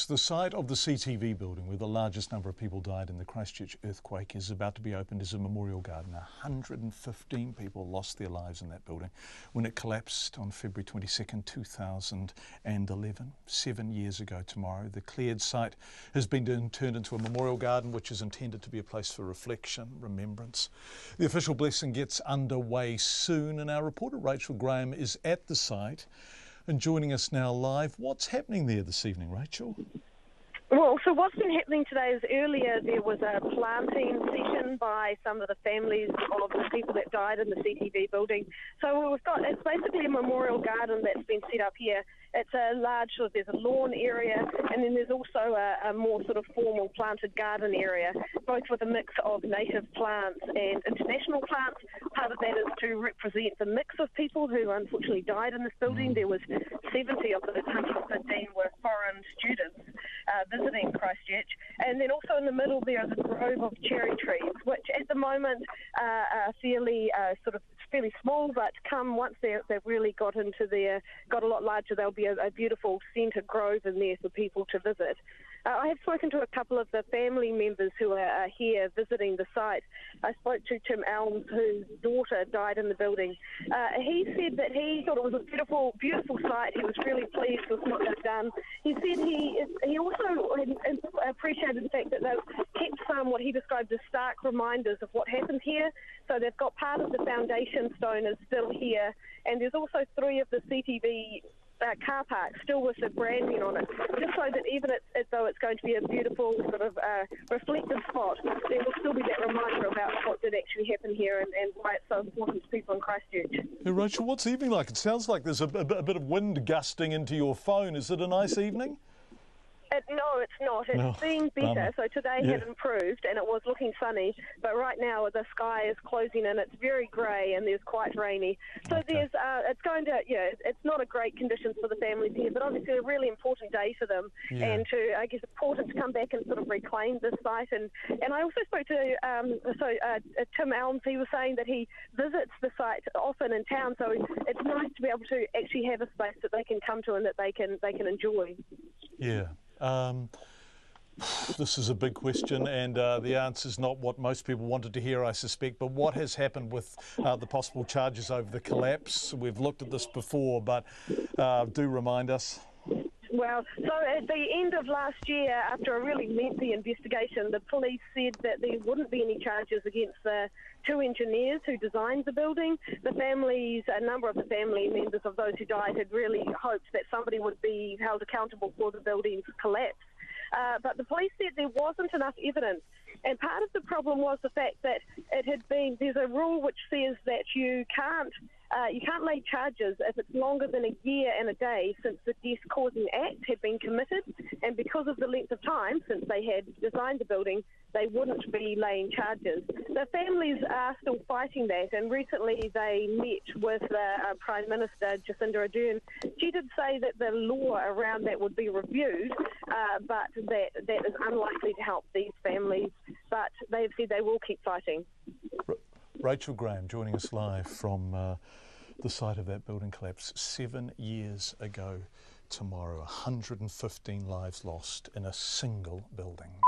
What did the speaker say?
Yes, the site of the CTV building where the largest number of people died in the Christchurch earthquake is about to be opened as a memorial garden. 115 people lost their lives in that building when it collapsed on February 22nd, 2011. 7 years ago tomorrow, the cleared site has been turned into a memorial garden which is intended to be a place for reflection, remembrance. The official blessing gets underway soon, and our reporter Rachel Graham is at the site and joining us now live. What's happening there this evening, Rachel? Well, so what's been happening today is earlier there was a planting session by some of the families of the people that died in the CTV building. So it's basically a memorial garden that's been set up here. It's a large, there's a lawn area, and then there's also a more sort of formal planted garden area, both with a mix of native plants and international plants. Part of that is to represent the mix of people who unfortunately died in this building. There was 70 of the 115 were foreign students visiting Christchurch. And then also in the middle there is a grove of cherry trees, which at the moment are fairly fairly small, but once they've really got a lot larger, there'll be a beautiful centre grove in there for people to visit. I have spoken to a couple of the family members who are here visiting the site. I spoke to Tim Elms, whose daughter died in the building. He said that he thought it was a beautiful, beautiful site. He was really pleased with what they've done. He said he also appreciated the fact that they've kept some what he described as stark reminders of what happened here. So they've got part of the foundation stone is still here, and there's also 3 of the CTV car parks still with the branding on it, just so that even though it's going to be a beautiful sort of reflective spot, there will still be that reminder about what did actually happen here and why it's so important to people in Christchurch. Hey Rachel, what's the evening like? It sounds like there's a bit of wind gusting into your phone. Is it a nice evening? No, it's not. It's been better. So today had improved and it was looking sunny, but right now the sky is closing in. It's very grey and there's quite rainy. So there's it's not a great conditions for the families here, but obviously a really important day for them, and important to come back and sort of reclaim this site. And I also spoke to Tim Elms. He was saying that he visits the site often in town, so it's nice to be able to actually have a space that they can come to and that they can enjoy. Yeah. This is a big question, and the answer is not what most people wanted to hear, I suspect. But what has happened with the possible charges over the collapse? We've looked at this before, but do remind us. Well, so at the end of last year, after a really lengthy investigation, the police said that there wouldn't be any charges against the 2 engineers who designed the building. A number of the family members of those who died had really hoped that somebody would be held accountable for the building's collapse. But the police said there wasn't enough evidence. And part of the problem was the fact that there's a rule which says that you can't lay charges if it's longer than a year and a day since the death-causing act had been committed, and because of the length of time since they had designed the building, they wouldn't be laying charges. The families are still fighting that, and recently they met with the Prime Minister, Jacinda Ardern. She did say that the law around that would be reviewed, but that is unlikely to help these families, but they've said they will keep fighting. Rachel Graham joining us live from the site of that building collapse 7 years ago tomorrow. 115 lives lost in a single building.